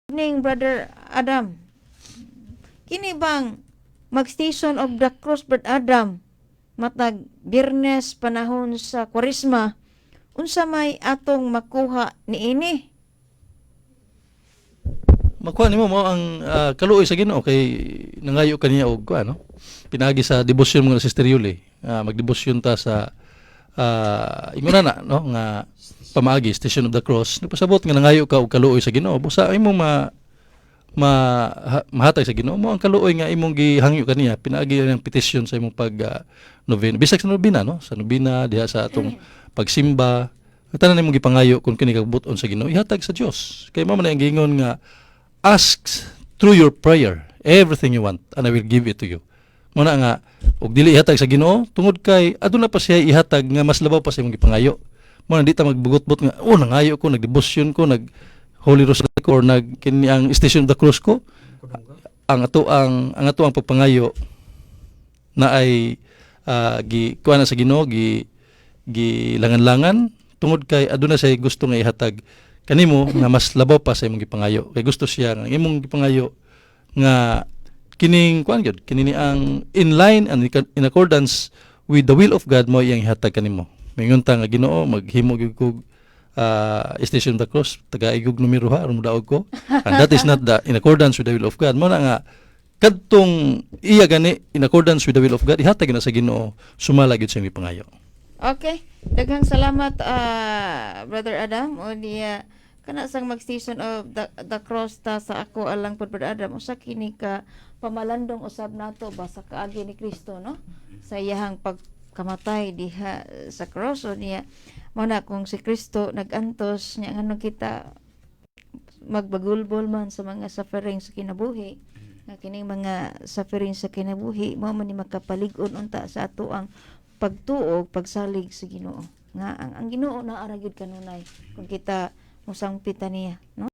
Ning Brother Adam, kini bang mag-station of the cross, Brother Adam, matag Biyernes panahon sa Kwaresma, unsa may atong makuha niini? Makuha nimo mo ang kaluoy sa Ginoo kay nangayo kaniya og ano, pinagi sa debosyon mga Sister Yuli. Magdebosyon ta sa inguna na no nga pamaagi Station of the Cross. Nagpasabot nga nangayo ka og kaluoy sa Ginoo. Busa imong mahatag sa Ginoo mo ang kaluoy nga imong gihangyo kaniya, pinaagi ang petisyon sa imong pag novena. Bisag sa novena no, sa novena diha sa atong pagsimba. Tanan imong gipangayo kung kini kabuton sa Ginoo, ihatag sa Dios. Kay mao man ang gingon nga ask through your prayer everything you want and I will give it to you. Muna nga og dili ihatag sa Ginoo tungod kay aduna pa siya ihatag nga mas labaw pa sa imong gipangayo. Muna di ta magbugot-bugot nga nangayo ko, nagdebosyon ko, nag Holy Rosary ko or nag kini ang Station of the Cross ko. Ang ato ang pagpangayo na ay kuha na sa Ginoo, gilangan-langan tungod kay aduna say gusto nga ihatag kanimo nga mas labaw pa sa imong gipangayo. Kay gusto siya nga imong gipangayo nga kining kuan gyud kini ang in line and in accordance with the will of God mo iyang ihatag kanimo. Mingon ta nga Ginoo maghimo gyud ko Station of the Cross taga-igog numero ha aron modaog ko. And that is not in accordance with the will of God. Mo na nga kadtong iya gani in accordance with the will of God ihatag na sa Ginoo sumala gyud sa imong gipangayo. Okay, daghang salamat Brother Adam o niya kana sang mag-station of the cross ta sa ako alang pod Brother Adam usa kini ka pamalandong usab nato ba sa kaagi ni Kristo no sa iyahang pagkamatay diha sa cross o niya mao na kung si Kristo nagantos nya ngano kita magbagulbol man sa mga suffering sa kinabuhi nga kining mga suffering sa kinabuhi mao man ni makapalig-on unta sa ato ang pagtuog pagsalig sa Ginoo nga ang Ginoo naa ra gyud kanunay kung kita musangpita niya no.